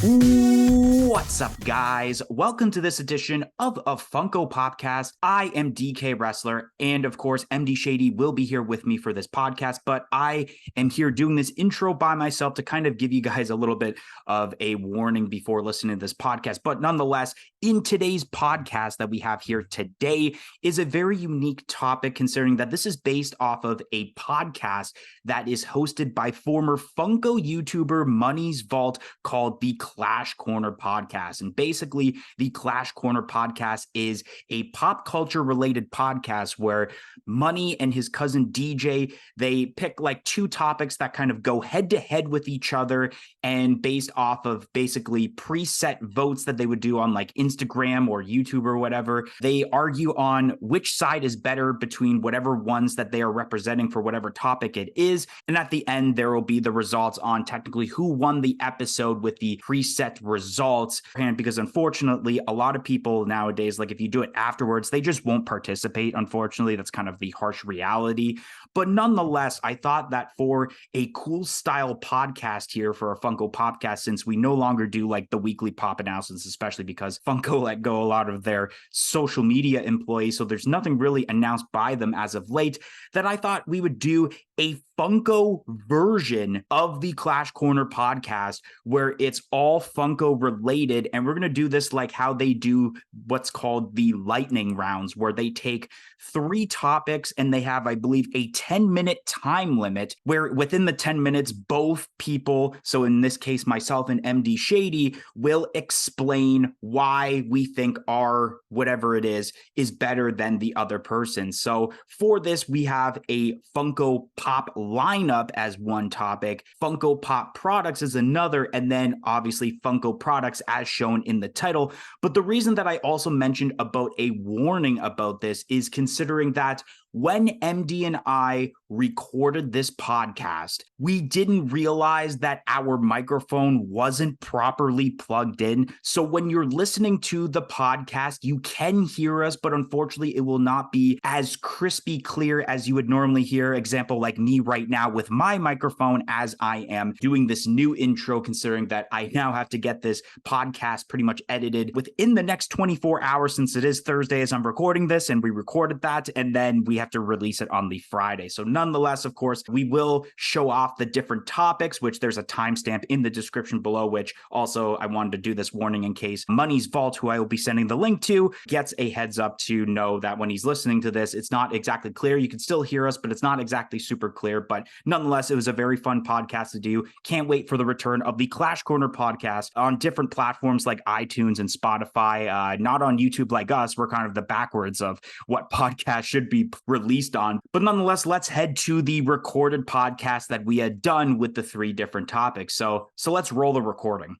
What's up, guys? Welcome to this edition of a Funko Podcast. I am DK Wrestler, and of course, MD Shady will be here with me for this podcast, but I am here doing this intro by myself to kind of give you guys a little bit of a warning before listening to this podcast. But nonetheless, in today's podcast that we have here today is a very unique topic, considering that this is based off of a podcast that is hosted by former Funko YouTuber Money's Vault called the Clash Corner Podcast. And basically, the Clash Corner Podcast is a pop culture related podcast where Money and his cousin DJ, they pick like two topics that kind of go head to head with each other, and based off of basically preset votes that they would do on like Instagram or YouTube or whatever, they argue on which side is better between whatever ones that they are representing for whatever topic it is. And at the end, there will be the results on technically who won the episode with the preset results. And because unfortunately, a lot of people nowadays, like if you do it afterwards, they just won't participate. Unfortunately, that's kind of the harsh reality. But nonetheless, I thought that for a cool style podcast here for a Funko podcast, since we no longer do like the weekly pop announcements, especially because Funko let go a lot of their social media employees, so there's nothing really announced by them as of late, that I thought we would do a Funko version of the Clash Corner podcast where it's all Funko related. And we're going to do this like how they do what's called the lightning rounds, where they take three topics and they have, I believe, a 10-minute time limit where within the 10 minutes, both people, so in this case, myself and MD Shady, will explain why we think our whatever it is better than the other person. So for this, we have a Funko Pop lineup as one topic, Funko Pop products is another, and then obviously Funko products as shown in the title. But the reason that I also mentioned about a warning about this is considering that when MD and I recorded this podcast, we didn't realize that our microphone wasn't properly plugged in. So when you're listening to the podcast, you can hear us, but unfortunately, it will not be as crispy clear as you would normally hear. Example, like me right now with my microphone as I am doing this new intro, considering that I now have to get this podcast pretty much edited within the next 24 hours, since it is Thursday as I'm recording this, and we recorded that, and then we have to release it on the Friday. So nonetheless, of course, we will show off the different topics, which there's a timestamp in the description below, which also I wanted to do this warning in case Money's Vault, who I will be sending the link to, gets a heads up to know that when he's listening to this, it's not exactly clear. You can still hear us, but it's not exactly super clear. But nonetheless, it was a very fun podcast to do. Can't wait for the return of the Clash Corner podcast on different platforms like iTunes and Spotify, not on YouTube like us. We're kind of the backwards of what podcast should be released on. But nonetheless, let's head to the recorded podcast that we had done with the three different topics. So let's roll the recording.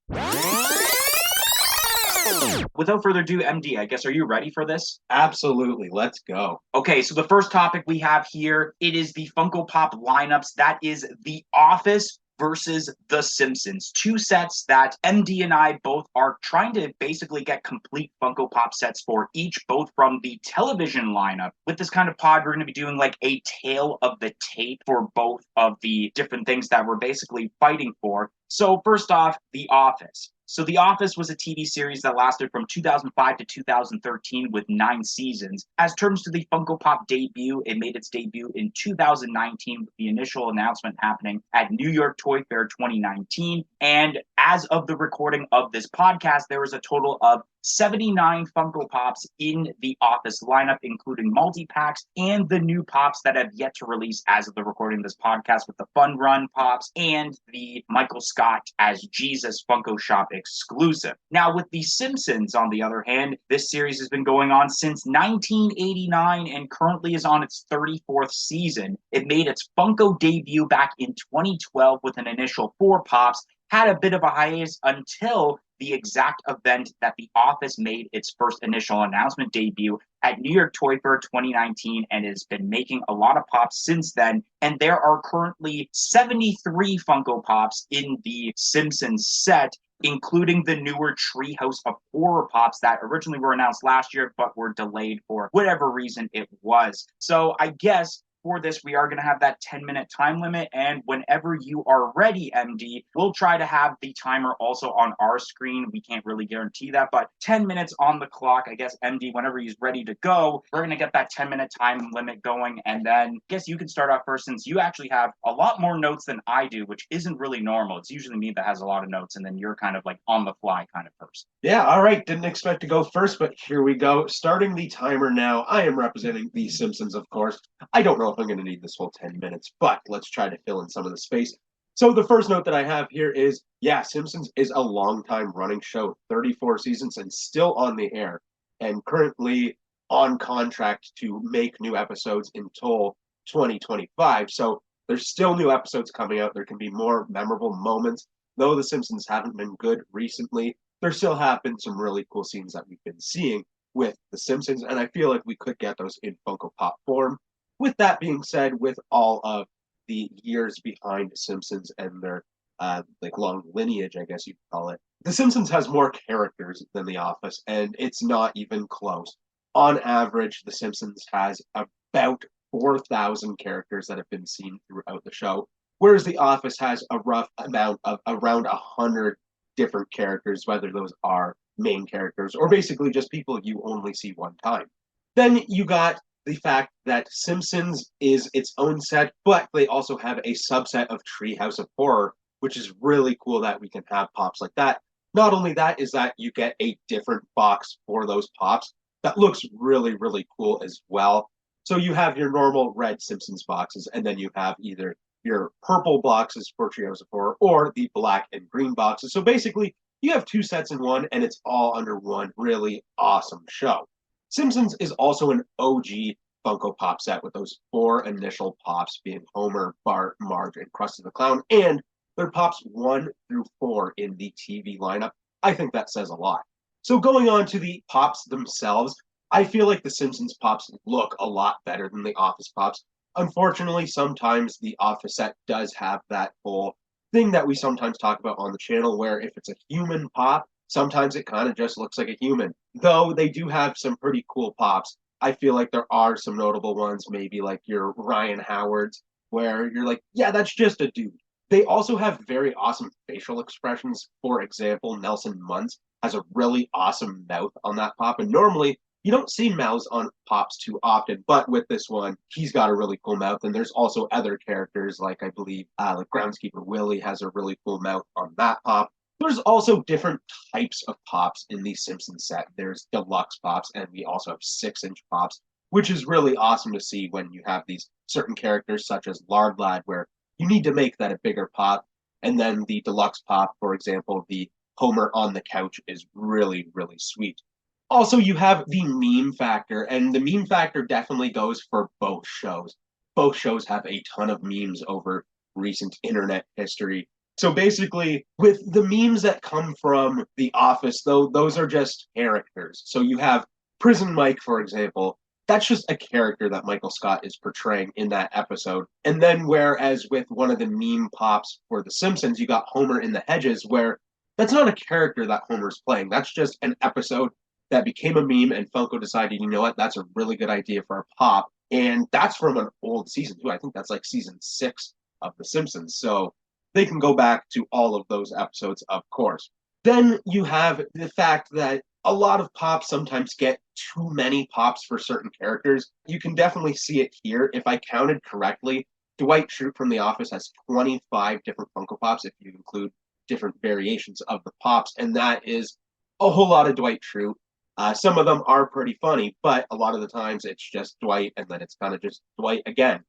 Without further ado, MD, I guess, are you ready for this? Absolutely. Let's go. Okay, so the first topic we have here, it is the Funko Pop lineups. That is The Office versus The Simpsons. Two sets that MD and I both are trying to basically get complete Funko Pop sets for each, both from the television lineup. With this kind of pod, we're going to be doing like a tale of the tape for both of the different things that we're basically fighting for. So first off, The Office. So The Office was a TV series that lasted from 2005 to 2013 with 9 seasons. As terms to the Funko Pop debut, it made its debut in 2019 with the initial announcement happening at New York Toy Fair 2019. And as of the recording of this podcast, there was a total of 79 Funko Pops in the Office lineup, including multi-packs and the new Pops that have yet to release as of the recording of this podcast, with the Fun Run Pops and the Michael Scott as Jesus Funko Shop exclusive. Now, with The Simpsons, on the other hand, this series has been going on since 1989 and currently is on its 34th season. It made its Funko debut back in 2012 with an initial 4 Pops, had a bit of a hiatus until the exact event that The Office made its first initial announcement debut at New York Toy Fair 2019, and has been making a lot of pops since then. And there are currently 73 Funko Pops in the Simpsons set, including the newer Treehouse of Horror Pops that originally were announced last year, but were delayed for whatever reason it was. So I guess for this, we are going to have that 10-minute time limit. And whenever you are ready, MD, we'll try to have the timer also on our screen. We can't really guarantee that, but 10 minutes on the clock. I guess, MD, whenever he's ready to go, we're going to get that 10-minute time limit going. And then I guess you can start off first, since you actually have a lot more notes than I do, which isn't really normal. It's usually me that has a lot of notes, and then you're kind of like on the fly kind of person. Yeah, all right. Didn't expect to go first, but here we go. Starting the timer now. I am representing The Simpsons, of course. I don't know if I'm going to need this whole 10 minutes, but let's try to fill in some of the space. So the first note that I have here is, yeah, Simpsons is a long time running show, 34 seasons and still on the air, and currently on contract to make new episodes until 2025. So there's still new episodes coming out. There can be more memorable moments. Though The Simpsons haven't been good recently, there still have been some really cool scenes that we've been seeing with The Simpsons, and I feel like we could get those in Funko Pop form. With that being said, with all of the years behind Simpsons and their like long lineage, I guess you could call it, The Simpsons has more characters than The Office, and it's not even close. On average, The Simpsons has about 4,000 characters that have been seen throughout the show, whereas The Office has a rough amount of around 100 different characters, whether those are main characters or basically just people you only see one time. Then you got the fact that Simpsons is its own set, but they also have a subset of Treehouse of Horror, which is really cool that we can have pops like that. Not only that, is that you get a different box for those pops that looks really, really cool as well. So you have your normal red Simpsons boxes, and then you have either your purple boxes for Treehouse of Horror or the black and green boxes. So basically, you have two sets in one, and it's all under one really awesome show. Simpsons is also an OG Funko Pop set with those four initial pops being Homer, Bart, Marge, and Krusty the Clown, and their pops 1 through 4 in the TV lineup. I think that says a lot. So going on to the pops themselves, I feel like the Simpsons pops look a lot better than the Office pops. Unfortunately, sometimes the Office set does have that whole thing that we sometimes talk about on the channel where if it's a human pop, sometimes it kind of just looks like a human. Though they do have some pretty cool pops, I feel like there are some notable ones, maybe like your Ryan Howard's, where you're like, yeah, that's just a dude. They also have very awesome facial expressions. For example, Nelson Muntz has a really awesome mouth on that pop, and normally you don't see mouths on pops too often, but with this one, he's got a really cool mouth. And there's also other characters, like I believe, like Groundskeeper Willie has a really cool mouth on that pop. There's also different types of pops in the Simpsons set. There's deluxe pops, and we also have 6-inch pops, which is really awesome to see when you have these certain characters, such as Lard Lad, where you need to make that a bigger pop. And then the deluxe pop, for example, the Homer on the couch is really, really sweet. Also, you have the meme factor, and the meme factor definitely goes for both shows. Both shows have a ton of memes over recent internet history. So basically, with the memes that come from The Office, though, those are just characters. So you have Prison Mike, for example. That's just a character that Michael Scott is portraying in that episode. And then, whereas with one of the meme pops for The Simpsons, you got Homer in the Hedges, where that's not a character that Homer's playing. That's just an episode that became a meme, and Funko decided, you know what, that's a really good idea for a pop. And that's from an old season, too. I think that's like season 6 of The Simpsons. So they can go back to all of those episodes, of course. Then you have the fact that a lot of pops sometimes get too many pops for certain characters. You can definitely see it here. If I counted correctly, Dwight Schrute from The Office has 25 different Funko Pops if you include different variations of the pops, and that is a whole lot of Dwight Schrute. Some of them are pretty funny, but a lot of the times it's just Dwight, and then it's kind of just Dwight again.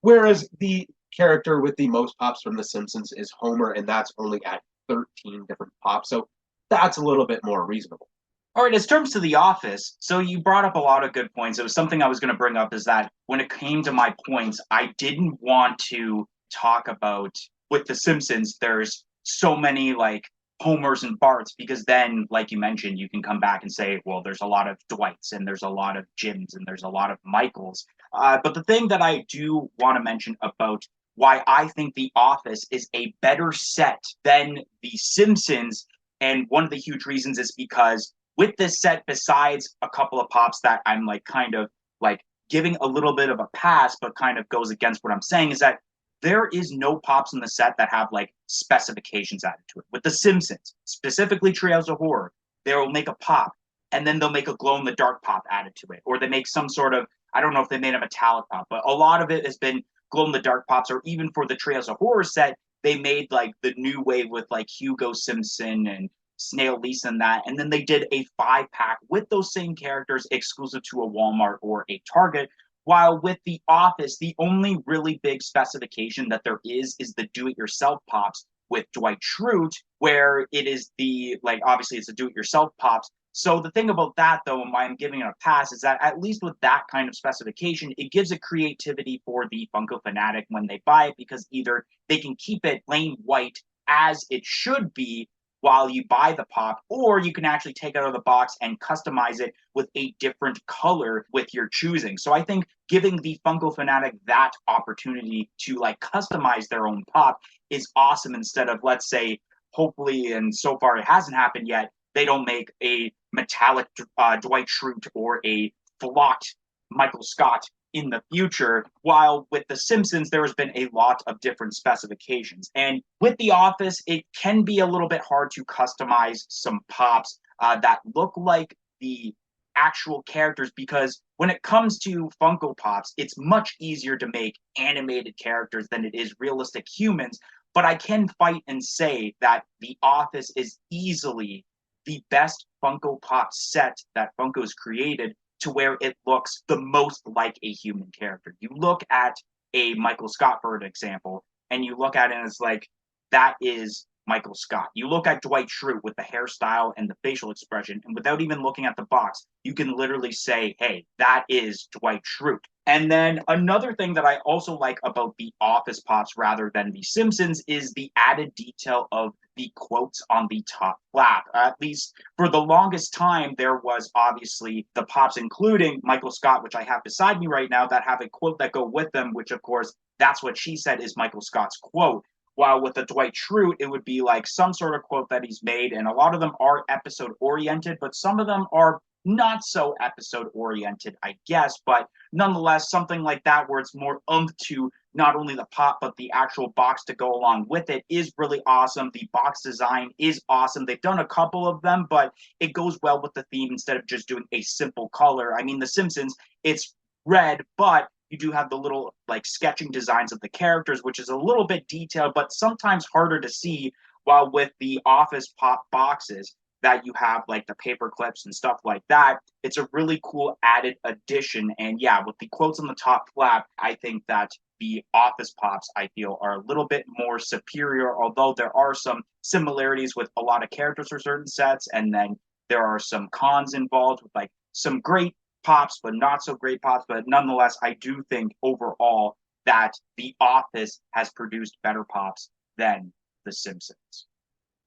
Whereas the character with the most pops from The Simpsons is Homer, and that's only at 13 different pops, so that's a little bit more reasonable. All right, as terms to The Office, so you brought up a lot of good points. It was something I was going to bring up, is that when it came to my points, I didn't want to talk about, with The Simpsons, there's so many like Homers and Barts, because then, like you mentioned, you can come back and say, well, there's a lot of Dwights and there's a lot of Jims and there's a lot of Michaels. But the thing that I do want to mention about why I think The Office is a better set than The Simpsons, and one of the huge reasons is because with this set, besides a couple of pops that I'm like kind of like giving a little bit of a pass, but kind of goes against what I'm saying, is that there is no pops in the set that have like specifications added to it. With The Simpsons, specifically Treehouse of Horror, they'll make a pop and then they'll make a glow in the dark pop added to it, or they make some sort of, I don't know if they made a metallic pop, but a lot of it has been glow in the dark pops. Or even for the Treehouse of Horror set, they made like the new wave with like Hugo Simpson and Snail Lisa and that, and then they did a 5-pack with those same characters exclusive to a Walmart or a Target. While with The Office, the only really big specification that there is the do-it-yourself pops with Dwight Schrute, where it is the, like, obviously it's a do-it-yourself pops. So the thing about that, though, and why I'm giving it a pass, is that at least with that kind of specification, it gives a creativity for the Funko fanatic when they buy it, because either they can keep it plain white as it should be while you buy the pop, or you can actually take it out of the box and customize it with a different color with your choosing. So I think giving the Funko fanatic that opportunity to like customize their own pop is awesome, instead of, let's say, hopefully, and so far it hasn't happened yet, they don't make a metallic Dwight Schrute or a flocked Michael Scott in the future. While with The Simpsons, there has been a lot of different specifications. And with The Office, it can be a little bit hard to customize some pops that look like the actual characters, because when it comes to Funko Pops, it's much easier to make animated characters than it is realistic humans. But I can fight and say that The Office is easily the best Funko Pop set that Funko's created, to where it looks the most like a human character. You look at a Michael Scott, for an example, and you look at it and it's like, that is Michael Scott. You look at Dwight Schrute with the hairstyle and the facial expression, and without even looking at the box, you can literally say, hey, that is Dwight Schrute. And then another thing that I also like about The Office Pops rather than The Simpsons is the added detail of the quotes on the top flap. At least for the longest time, there was obviously the pops, including Michael Scott, which I have beside me right now, that have a quote that go with them, which of course, that's what she said is Michael Scott's quote. While with the Dwight Schrute, it would be like some sort of quote that he's made, and a lot of them are episode oriented, but some of them are not so episode oriented, I guess. But nonetheless, something like that where it's more to not only the pop, but the actual box to go along with it is really awesome. The box design is awesome. They've done a couple of them, but it goes well with the theme instead of just doing a simple color. I mean, The Simpsons, it's red, but you do have the little like sketching designs of the characters, which is a little bit detailed, but sometimes harder to see. While with the Office Pop boxes that you have like the paper clips and stuff like that, it's a really cool added addition. And yeah, with the quotes on the top flap, I think that the Office Pops, I feel, are a little bit more superior, although there are some similarities with a lot of characters for certain sets. And then there are some cons involved with like some great pops, but not so great pops. But nonetheless, I do think overall that The Office has produced better pops than The Simpsons.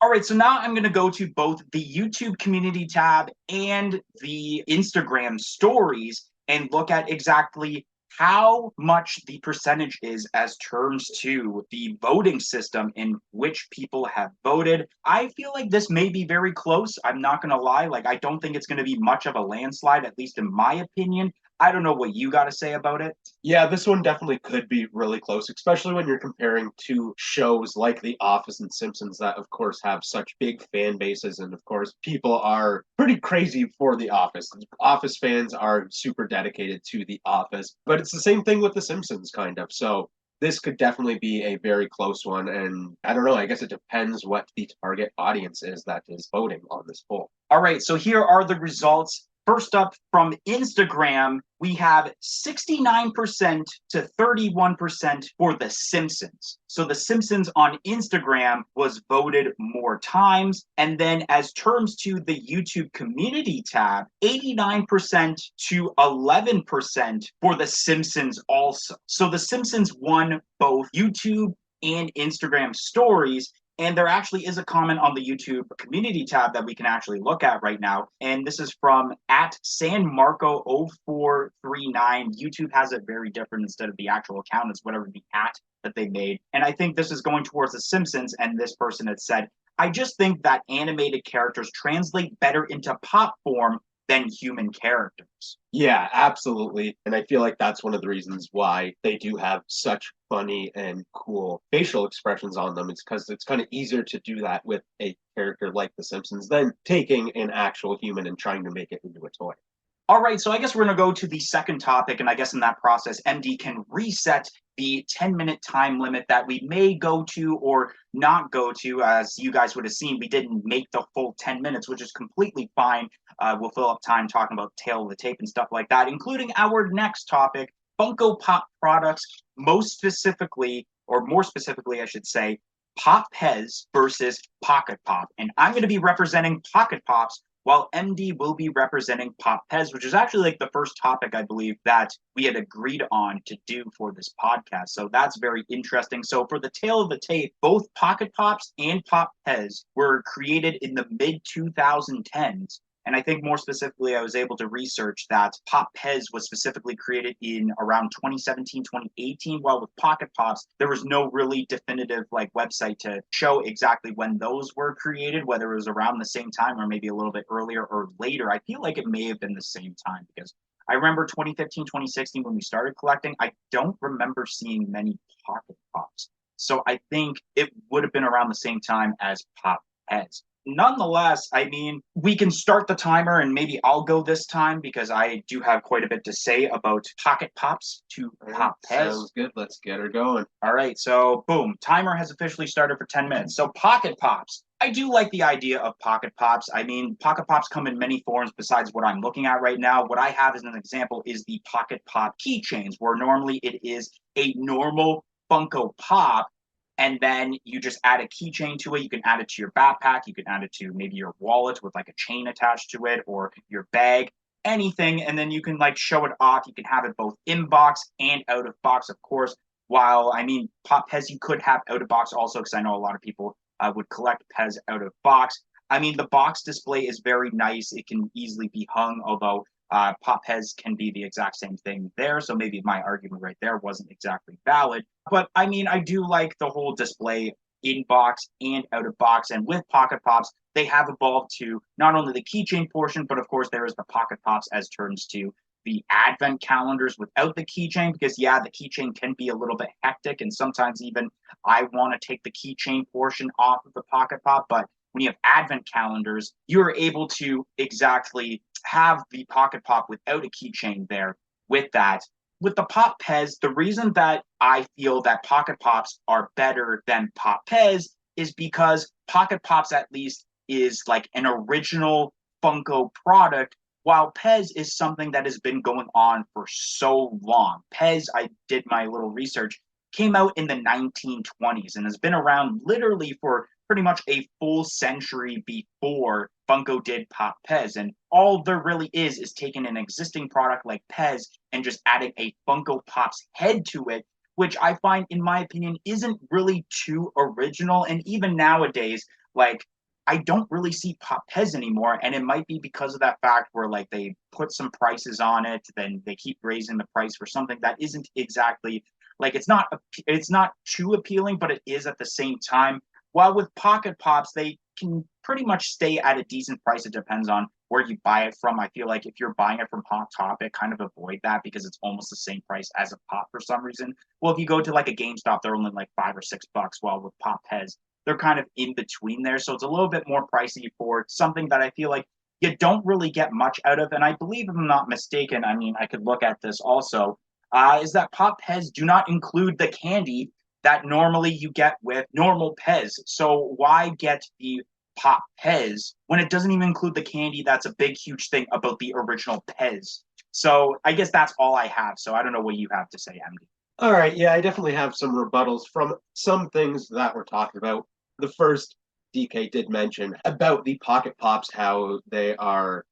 All right, so now I'm going to go to both the YouTube community tab and the Instagram stories and look at exactly how much the percentage is as terms to the voting system in which people have voted. I feel like this may be very close. I'm not going to lie. Like, I don't think it's going to be much of a landslide, at least in my opinion. I don't know what you got to say about it. Yeah, this one definitely could be really close, especially when you're comparing to shows like The Office and Simpsons that, of course, have such big fan bases. And, of course, people are pretty crazy for The Office. Office fans are super dedicated to The Office. But it's the same thing with The Simpsons, kind of. So this could definitely be a very close one. And I don't know, I guess it depends what the target audience is that is voting on this poll. All right, so here are the results. First up from Instagram, we have 69% to 31% for The Simpsons. So The Simpsons on Instagram was voted more times. And then as terms to the YouTube community tab, 89% to 11% for The Simpsons also. So The Simpsons won both YouTube and Instagram stories. And there actually is a comment on the YouTube community tab that we can actually look at right now. And this is from at SanMarco0439. YouTube has it very different instead of the actual account. It's whatever the at that they made. And I think this is going towards The Simpsons. And this person had said, I just think that animated characters translate better into pop form than human characters. Yeah, absolutely. And I feel like that's one of the reasons why they do have such funny and cool facial expressions on them. It's because it's kind of easier to do that with a character like The Simpsons than taking an actual human and trying to make it into a toy. All right, so I guess we're going to go to the second topic, and I guess in that process, MD can reset the 10-minute time limit that we may go to or not go to. As you guys would have seen, we didn't make the full 10 minutes, which is completely fine. We'll fill up time talking about tail of the tape and stuff like that, including our next topic, Funko Pop products, most specifically, or more specifically, I should say, Pop Pez versus Pocket Pop. And I'm going to be representing Pocket Pops, while MD will be representing Pop Pez, which is actually like the first topic, I believe, that we had agreed on to do for this podcast. So that's very interesting. So for the tail of the tape, both Pocket Pops and Pop Pez were created in the mid-2010s. And I think more specifically, I was able to research that Pop Pez was specifically created in around 2017, 2018, while with Pocket Pops, there was no really definitive like website to show exactly when those were created, whether it was around the same time or maybe a little bit earlier or later. I feel like it may have been the same time because I remember 2015, 2016 when we started collecting, I don't remember seeing many Pocket Pops. So I think it would have been around the same time as Pop Pez. Nonetheless, I mean, we can start the timer and maybe I'll go this time because I do have quite a bit to say about Pocket Pops to Pop Pez. Sounds good. Let's get her going. All right, so boom, timer has officially started for 10 minutes. So Pocket Pops. I do like the idea of Pocket Pops. I mean, Pocket Pops come in many forms besides what I'm looking at right now. What I have as an example is the Pocket Pop keychains, where normally it is a normal Funko Pop, and then you just add a keychain to it. You can add it to your backpack. You can add it to maybe your wallet with like a chain attached to it, or your bag, anything. And then you can like show it off. You can have it both in box and out of box, of course. While, I mean, Pop Pez you could have out of box also, because I know a lot of people would collect Pez out of box. I mean, the box display is very nice. It can easily be hung, although Pop Pez can be the exact same thing there. So maybe my argument right there wasn't exactly valid. But I mean, I do like the whole display in box and out of box. And with Pocket Pops, they have evolved to not only the keychain portion, but of course, there is the Pocket Pops as turns to the advent calendars without the keychain, because yeah, the keychain can be a little bit hectic. And sometimes even I want to take the keychain portion off of the Pocket Pop. But when you have advent calendars, you're able to exactly have the Pocket Pop without a keychain there with that. With the Pop Pez, the reason that I feel that Pocket Pops are better than Pop Pez is because Pocket Pops at least is like an original Funko product, while Pez is something that has been going on for so long. Pez, I did my little research, came out in the 1920s and has been around literally for pretty much a full century before Funko did Pop Pez. And all there really is taking an existing product like Pez and just adding a Funko Pop's head to it, which I find, in my opinion, isn't really too original. And even nowadays, like, I don't really see Pop Pez anymore, and it might be because of that fact where like they put some prices on it, then they keep raising the price for something that isn't exactly like it's not too appealing, but it is at the same time. While with Pocket Pops, they can pretty much stay at a decent price. It depends on where you buy it from. I feel like if you're buying it from Hot Topic, kind of avoid that because it's almost the same price as a pop for some reason. Well, if you go to like a GameStop, they're only like $5 or $6. While with Pop Pez, they're kind of in between there. So it's a little bit more pricey for something that I feel like you don't really get much out of. And I believe, if I'm not mistaken, I mean, I could look at this also, is that Pop Pez do not include the candy that normally you get with normal Pez. So why get the Pop Pez when it doesn't even include the candy? That's a big, huge thing about the original Pez. So I guess that's all I have. So I don't know what you have to say, MD. All right, yeah, I definitely have some rebuttals from some things that we're talking about. The first, DK did mention about the Pocket Pops, how they are.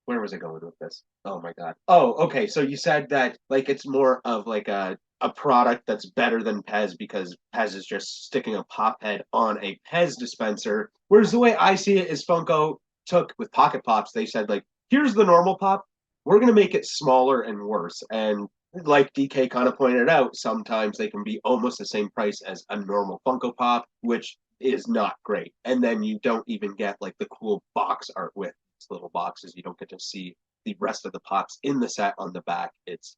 Where was I going with this? Oh my God. Oh, okay. So you said that like it's more of like a product that's better than Pez because Pez is just sticking a pop head on a Pez dispenser. Whereas the way I see it is Funko took with Pocket Pops, they said like, here's the normal pop. We're gonna make it smaller and worse. And like DK kind of pointed out, sometimes they can be almost the same price as a normal Funko Pop, which is not great. And then you don't even get like the cool box art with little boxes. You don't get to see the rest of the Pops in the set on the back. It's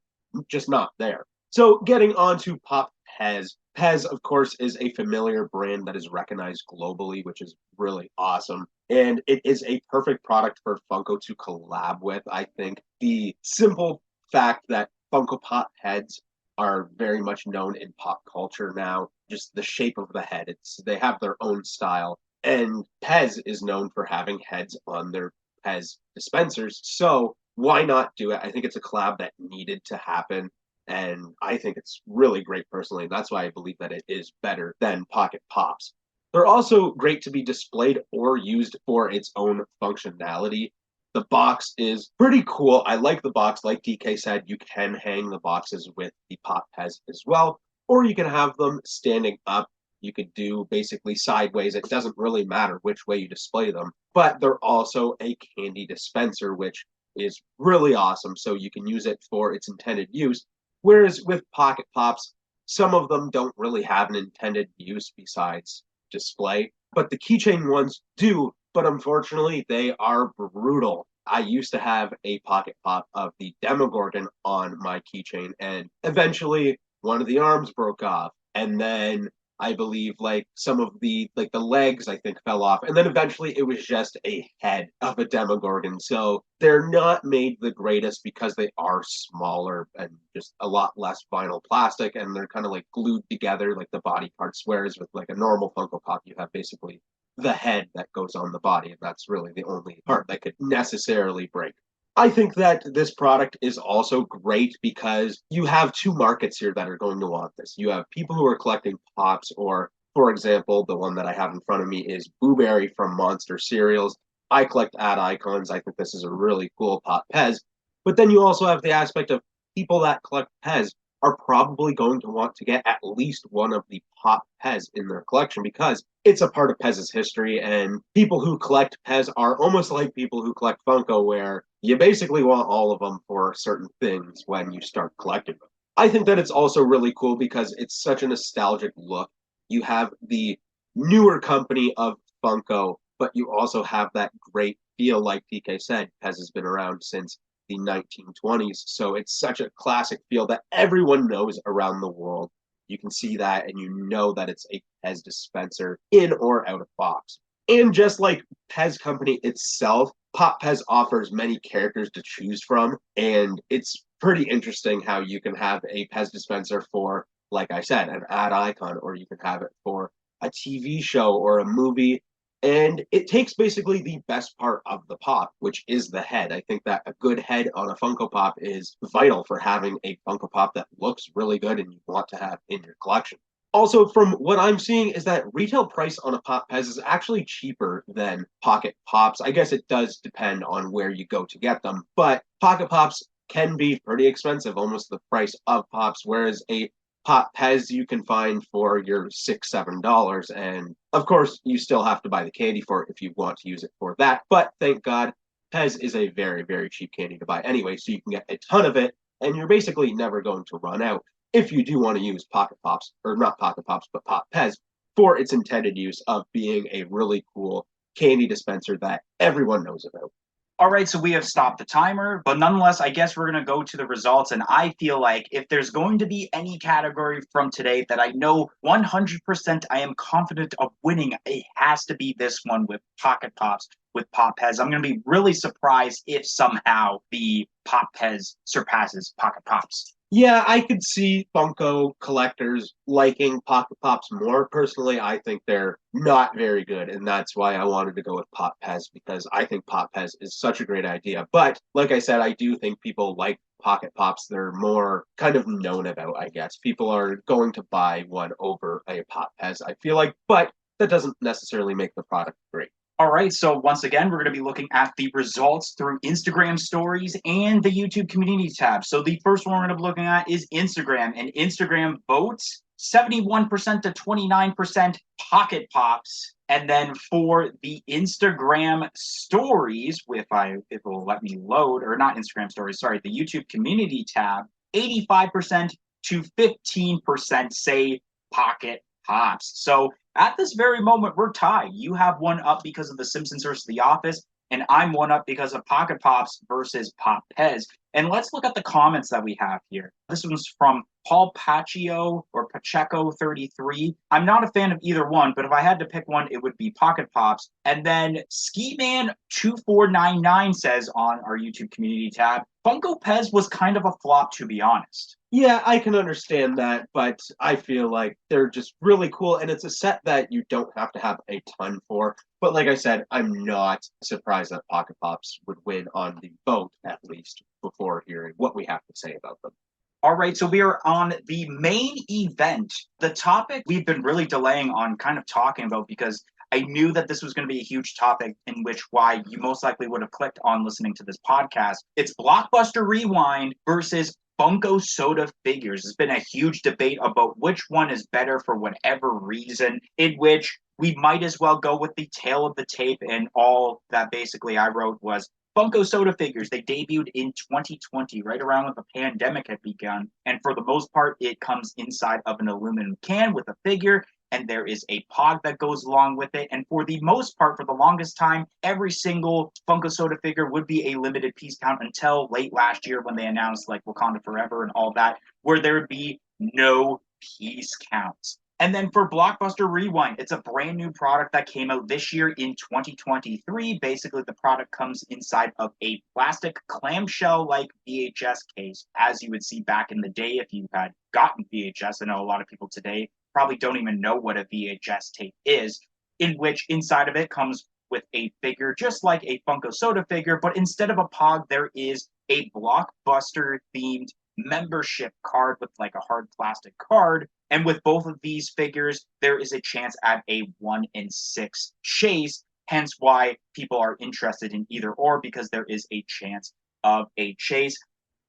just not there. So getting on to Pop Pez. Pez, of course, is a familiar brand that is recognized globally, which is really awesome. And it is a perfect product for Funko to collab with. I think the simple fact that Funko Pop heads are very much known in pop culture now, just the shape of the head. They have their own style. And Pez is known for having heads on their Pez dispensers. So why not do it? I think it's a collab that needed to happen. And I think it's really great personally. And that's why I believe that it is better than Pocket Pops. They're also great to be displayed or used for its own functionality. The box is pretty cool. I like the box. Like DK said, you can hang the boxes with the Pop Pez as well, or you can have them standing up. You could do basically sideways. It doesn't really matter which way you display them, but they're also a candy dispenser, which is really awesome. So you can use it for its intended use. Whereas with Pocket Pops, some of them don't really have an intended use besides display, but the keychain ones do. But unfortunately, they are brutal. I used to have a Pocket Pop of the Demogorgon on my keychain, and eventually one of the arms broke off. And then I believe like some of the legs I think fell off, and then eventually it was just a head of a Demogorgon. So they're not made the greatest because they are smaller and just a lot less vinyl plastic, and they're kind of like glued together like the body parts. Whereas with like a normal Funko Pop, you have basically the head that goes on the body, and that's really the only part that could necessarily break. I think that this product is also great because you have two markets here that are going to want this. You have people who are collecting Pops, or, for example, the one that I have in front of me is Blueberry from Monster Cereals. I collect ad icons. I think this is a really cool Pop Pez. But then you also have the aspect of people that collect Pez are probably going to want to get at least one of the Pop Pez in their collection because it's a part of Pez's history, and people who collect Pez are almost like people who collect Funko, where you basically want all of them for certain things when you start collecting them. I think that it's also really cool because it's such a nostalgic look. You have the newer company of Funko, but you also have that great feel, like PK said. Pez has been around since the 1920s. So it's such a classic feel that everyone knows around the world. You can see that and you know that it's a Pez dispenser in or out of box. And just like Pez Company itself, Pop Pez offers many characters to choose from. And it's pretty interesting how you can have a Pez dispenser for, like I said, an ad icon, or you can have it for a TV show or a movie. And it takes basically the best part of the pop, which is the head. I think that a good head on a Funko Pop is vital for having a Funko Pop that looks really good and you want to have in your collection. Also, from what I'm seeing, is that retail price on a Pop Pez is actually cheaper than Pocket Pops. I guess it does depend on where you go to get them, but Pocket Pops can be pretty expensive, almost the price of Pops, whereas a Pop Pez you can find for your $6, $7. And of course, you still have to buy the candy for it if you want to use it for that. But thank God, Pez is a very, very cheap candy to buy anyway, so you can get a ton of it, and you're basically never going to run out if you do want to use Pocket Pops, or not Pocket Pops, but Pop Pez for its intended use of being a really cool candy dispenser that everyone knows about. All right, so we have stopped the timer, but nonetheless, I guess we're going to go to the results. And I feel like if there's going to be any category from today that I know 100% I am confident of winning, it has to be this one with Pocket Pops, with Pop Pez. I'm going to be really surprised if somehow the Pop Pez surpasses Pocket Pops. Yeah, I could see Funko collectors liking Pocket Pops more. Personally, I think they're not very good, and that's why I wanted to go with Pop Pez, because I think Pop Pez is such a great idea. But like I said, I do think people like Pocket Pops. They're more kind of known about, I guess. People are going to buy one over a Pop Pez, I feel like, but that doesn't necessarily make the product great. All right, so once again, we're going to be looking at the results through Instagram stories and the YouTube community tab. So the first one we're going to be looking at is Instagram, and Instagram votes 71% to 29% Pocket Pops. And then for the Instagram stories, if it will let me load, or not Instagram stories, sorry, the YouTube community tab, 85% to 15% say Pocket Pops. So at this very moment, we're tied. You have one up because of The Simpsons versus The Office. and I'm 1-up because of Pocket Pops versus Pop Pez. And let's look at the comments that we have here. This one's from Paul Pacheco or Pacheco 33. I'm not a fan of either one, but if I had to pick one, it would be Pocket Pops. And then Ski Man 2499 says on our YouTube community tab, Funko Pez was kind of a flop, to be honest. Yeah, I can understand that, but I feel like they're just really cool, and it's a set that you don't have to have a ton for. But like I said, I'm not surprised that Pocket Pops would win on the vote, at least, before hearing what we have to say about them. All right, so we are on the main event. The topic we've been really delaying on kind of talking about because I knew that this was going to be a huge topic in which why you most likely would have clicked on listening to this podcast. It's Blockbuster Rewind versus Funko Soda figures. There's been a huge debate about which one is better for whatever reason, in which we might as well go with the tail of the tape, and all that basically I wrote was Funko Soda figures. They debuted in 2020, right around when the pandemic had begun. And for the most part, it comes inside of an aluminum can with a figure, and there is a pod that goes along with it. And for the most part, for the longest time, every single Funko Soda figure would be a limited piece count until late last year when they announced like Wakanda Forever and all that, where there would be no piece counts. And then for Blockbuster Rewind, it's a brand new product that came out this year in 2023. Basically, the product comes inside of a plastic clamshell-like VHS case, as you would see back in the day if you had gotten VHS. I know a lot of people today probably don't even know what a VHS tape is, in which inside of it comes with a figure just like a Funko Soda figure, but instead of a Pog, there is a Blockbuster-themed membership card with like a hard plastic card. And with both of these figures, there is a chance at a 1 in 6 chase, hence why people are interested in either or, because there is a chance of a chase.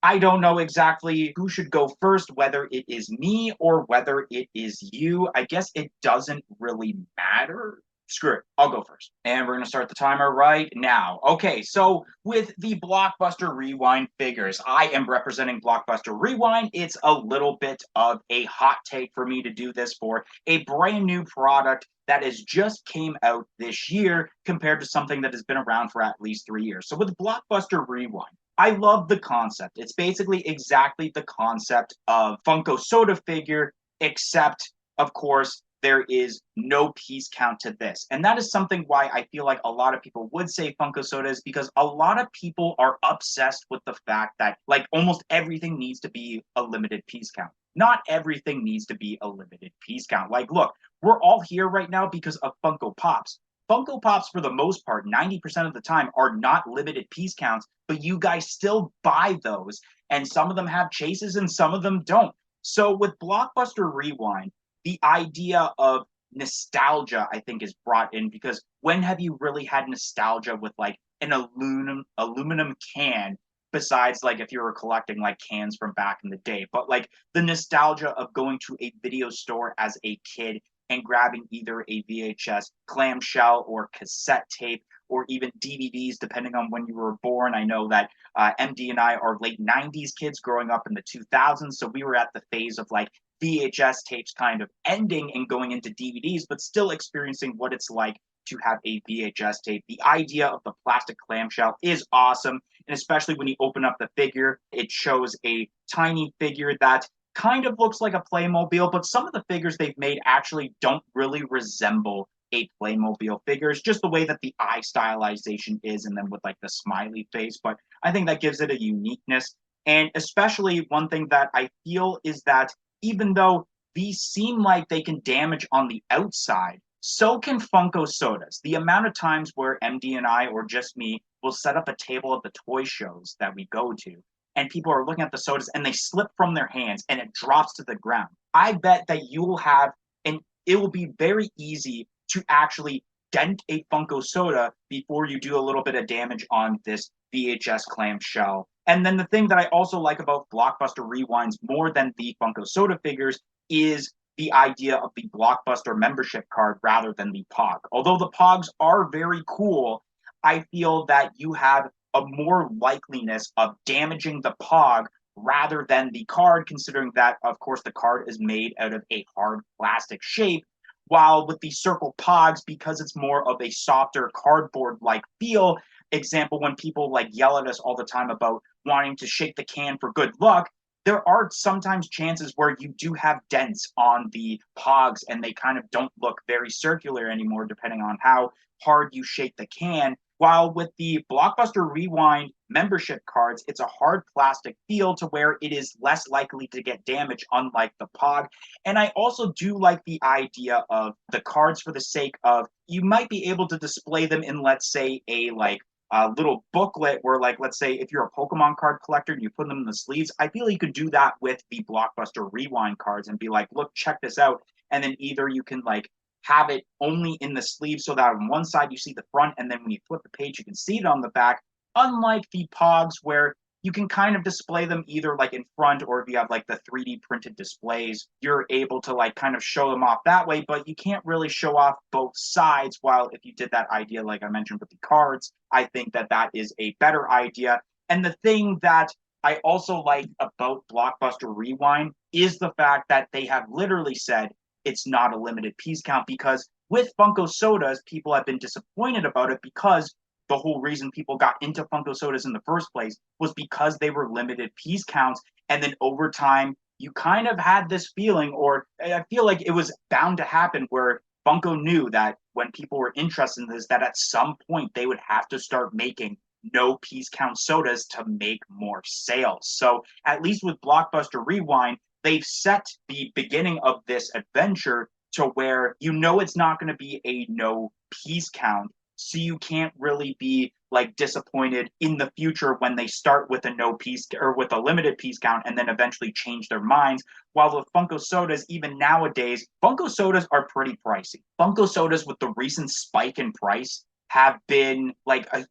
I don't know exactly who should go first, whether it is me or whether it is you. I guess it doesn't really matter. Screw it. I'll go first. And we're going to start the timer right now. Okay, so with the Blockbuster Rewind figures, I am representing Blockbuster Rewind. It's a little bit of a hot take for me to do this for a brand new product that has just came out this year compared to something that has been around for at least 3 years. So with Blockbuster Rewind, I love the concept. It's basically exactly the concept of Funko Soda figure, except, of course, there is no piece count to this. And that is something why I feel like a lot of people would say Funko Soda is because a lot of people are obsessed with the fact that like almost everything needs to be a limited piece count. Not everything needs to be a limited piece count. Like, look, we're all here right now because of Funko Pops. Funko Pops, for the most part, 90% of the time, are not limited piece counts, but you guys still buy those. And some of them have chases and some of them don't. So with Blockbuster Rewind, the idea of nostalgia, I think, is brought in because when have you really had nostalgia with like an aluminum can besides like if you were collecting like cans from back in the day? But like the nostalgia of going to a video store as a kid and grabbing either a VHS clamshell or cassette tape or even DVDs, depending on when you were born. I know that MD and I are late 90s kids growing up in the 2000s. So we were at the phase of like VHS tapes kind of ending and going into DVDs, but still experiencing what it's like to have a VHS tape. The idea of the plastic clamshell is awesome. And especially when you open up the figure, it shows a tiny figure that kind of looks like a Playmobil, but some of the figures they've made actually don't really resemble a Playmobil figure. It's just the way that the eye stylization is, and then with like the smiley face. But I think that gives it a uniqueness. And especially one thing that I feel is that even though these seem like they can damage on the outside, so can Funko Sodas. The amount of times where MD and I, or just me, will set up a table at the toy shows that we go to, and people are looking at the sodas and they slip from their hands and it drops to the ground. I bet that you will have, and it will be very easy to actually dent a Funko Soda before you do a little bit of damage on this VHS clamshell. And then the thing that I also like about Blockbuster Rewinds more than the Funko Soda figures is the idea of the Blockbuster membership card rather than the Pog. Although the Pogs are very cool, I feel that you have a more likeliness of damaging the Pog rather than the card, considering that, of course, the card is made out of a hard plastic shape. While with the Circle Pogs, because it's more of a softer cardboard-like feel, example, when people like yell at us all the time about wanting to shake the can for good luck, there are sometimes chances where you do have dents on the pogs and they kind of don't look very circular anymore, depending on how hard you shake the can. While with the Blockbuster Rewind membership cards, it's a hard plastic feel to where it is less likely to get damaged, unlike the Pog. And I also do like the idea of the cards for the sake of you might be able to display them in, let's say, a little booklet where, like, let's say if you're a Pokemon card collector and you put them in the sleeves, I feel you could do that with the Blockbuster Rewind cards and be like, look, check this out. And then either you can like have it only in the sleeve so that on one side you see the front, and then when you flip the page, you can see it on the back. Unlike the Pogs, where you can kind of display them either like in front, or if you have like the 3D printed displays, you're able to like kind of show them off that way, but you can't really show off both sides. While if you did that idea, like I mentioned with the cards, I think that that is a better idea. And the thing that I also like about Blockbuster Rewind is the fact that they have literally said it's not a limited piece count, because with Funko sodas, people have been disappointed about it because the whole reason people got into Funko sodas in the first place was because they were limited piece counts. And then over time, you kind of had this feeling, or I feel like it was bound to happen, where Funko knew that when people were interested in this, that at some point they would have to start making no piece count sodas to make more sales. So at least with Blockbuster Rewind, they've set the beginning of this adventure to where you know it's not going to be a no piece count, so you can't really be like disappointed in the future when they start with a no piece or with a limited piece count and then eventually change their minds. While with Funko sodas, even nowadays, Funko sodas are pretty pricey. Funko sodas, with the recent spike in price, have been like I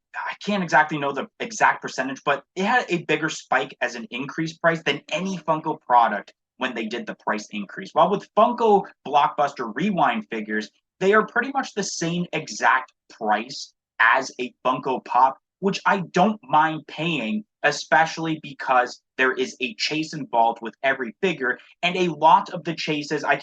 can't exactly know the exact percentage, but it had a bigger spike as an increased price than any Funko product when they did the price increase. While with Funko Blockbuster Rewind figures, they are pretty much the same exact price as a Funko Pop, which I don't mind paying, especially because there is a chase involved with every figure. And a lot of the chases, I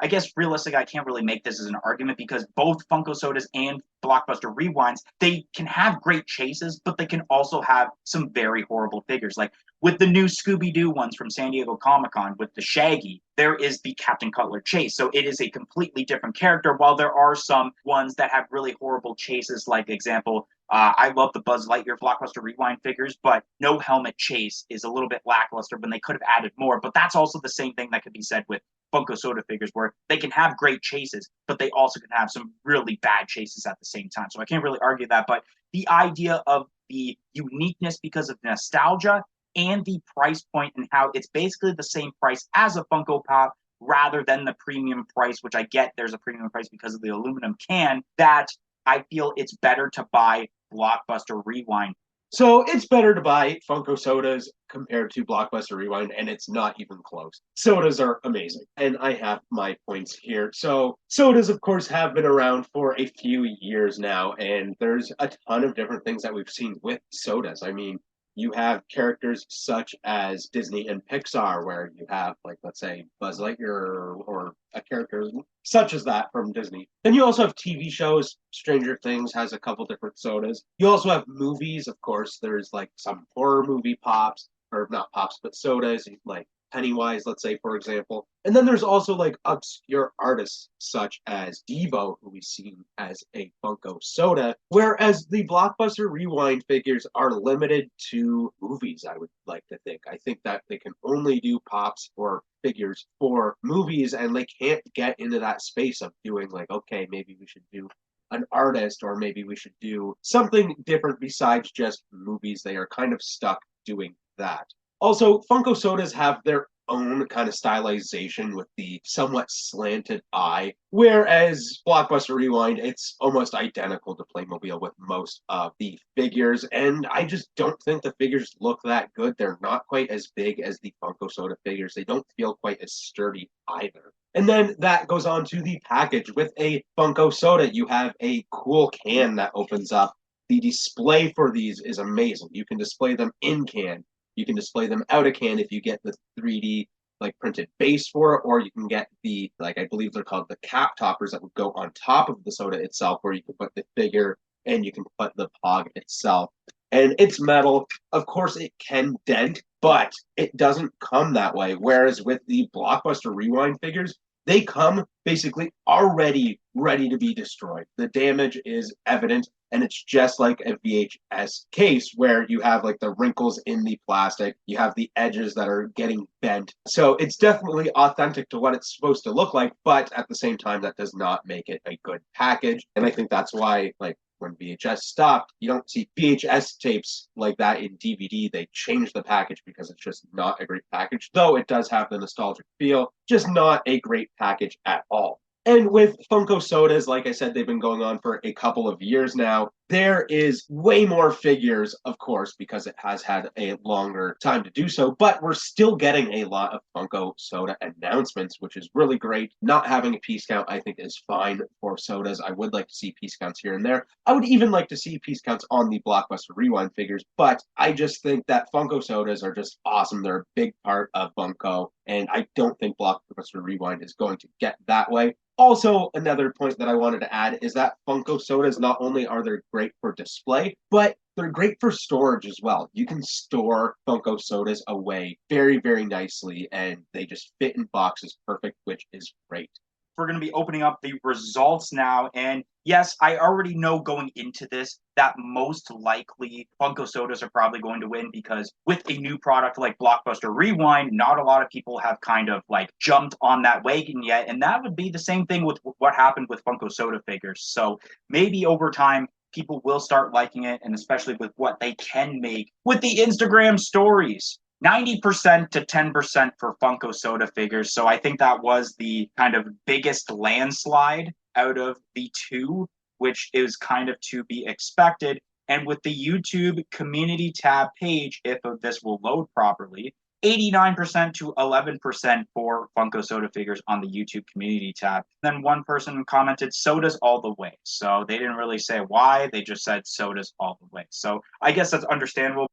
guess realistically, I can't really make this as an argument, because both Funko Sodas and Blockbuster Rewinds, they can have great chases, but they can also have some very horrible figures. Like with the new Scooby-Doo ones from San Diego Comic-Con, with the Shaggy, there is the Captain Cutler chase. So it is a completely different character, while there are some ones that have really horrible chases, like example, I love the Buzz Lightyear Blockbuster Rewind figures, but no helmet chase is a little bit lackluster when they could have added more. But that's also the same thing that could be said with Funko Soda figures, where they can have great chases, but they also can have some really bad chases at the same time. So I can't really argue that. But the idea of the uniqueness because of nostalgia and the price point, and how it's basically the same price as a Funko Pop rather than the premium price, which I get there's a premium price because of the aluminum can, that I feel it's better to buy Blockbuster Rewind. So it's better to buy Funko sodas compared to Blockbuster Rewind, and it's not even close. Sodas are amazing, and I have my points here. So sodas, of course, have been around for a few years now, and there's a ton of different things that we've seen with sodas. I mean, you have characters such as Disney and Pixar, where you have, like, let's say, Buzz Lightyear or a character such as that from Disney. Then you also have TV shows. Stranger Things has a couple different sodas. You also have movies, of course. There's like some horror movie pops, or not pops, but sodas, like Pennywise, let's say, for example. And then there's also like obscure artists such as Devo, who we've seen as a Funko soda, whereas the Blockbuster Rewind figures are limited to movies, I would like to think. I think that they can only do pops or figures for movies, and they can't get into that space of doing like, okay, maybe we should do an artist, or maybe we should do something different besides just movies. They are kind of stuck doing that. Also, Funko sodas have their own kind of stylization with the somewhat slanted eye, whereas Blockbuster Rewind, it's almost identical to Playmobil with most of the figures, and I just don't think the figures look that good. They're not quite as big as the Funko soda figures. They don't feel quite as sturdy either. And then that goes on to the package. With a Funko soda, you have a cool can that opens up. The display for these is amazing. You can display them in can. You can display them out of can if you get the 3D like printed base for it, or you can get the, like, I believe they're called the cap toppers that would go on top of the soda itself, where you can put the figure and you can put the Pog itself. And it's metal. Of course, it can dent, but it doesn't come that way. Whereas with the Blockbuster Rewind figures, they come basically already ready to be destroyed. The damage is evident, and it's just like a VHS case where you have like the wrinkles in the plastic, you have the edges that are getting bent. So it's definitely authentic to what it's supposed to look like, but at the same time, that does not make it a good package. And I think that's why, like, when VHS stopped, you don't see VHS tapes like that in DVD. They changed the package because it's just not a great package, though it does have the nostalgic feel, just not a great package at all. And with Funko Sodas, like I said, they've been going on for a couple of years now. There is way more figures, of course, because it has had a longer time to do so, but we're still getting a lot of Funko Soda announcements, which is really great. Not having a piece count, I think, is fine for sodas. I would like to see piece counts here and there. I would even like to see piece counts on the Blockbuster Rewind figures, but I just think that Funko Sodas are just awesome. They're a big part of Funko, and I don't think Blockbuster Rewind is going to get that way. Also, another point that I wanted to add is that Funko Sodas, not only are they great for display, but they're great for storage as well. You can store Funko Sodas away very, very nicely, and they just fit in boxes perfect, which is great. We're going to be opening up the results now. And yes, I already know going into this that most likely Funko Sodas are probably going to win, because with a new product like Blockbuster Rewind, not a lot of people have kind of like jumped on that wagon yet. And that would be the same thing with what happened with Funko Soda figures. So maybe over time, people will start liking it, and especially with what they can make with the Instagram stories. 90% to 10% for Funko Soda figures. So I think that was the kind of biggest landslide out of the two, which is kind of to be expected. And with the YouTube community tab page, if this will load properly, 89% to 11% for Funko Soda figures on the YouTube community tab. Then one person commented sodas all the way. So they didn't really say why, they just said sodas all the way. So I guess that's understandable.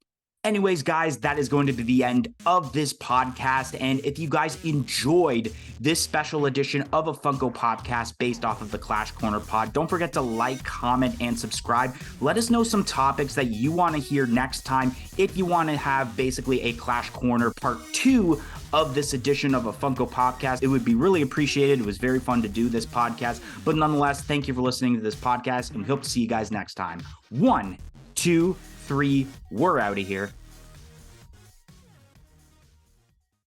Anyways, guys, that is going to be the end of this podcast. And if you guys enjoyed this special edition of a Funko podcast based off of the Clash Corner pod, don't forget to like, comment, and subscribe. Let us know some topics that you want to hear next time. If you want to have basically a Clash Corner part 2 of this edition of a Funko podcast, it would be really appreciated. It was very fun to do this podcast. But nonetheless, thank you for listening to this podcast, and we hope to see you guys next time. 1, 2, 3, we're out of here.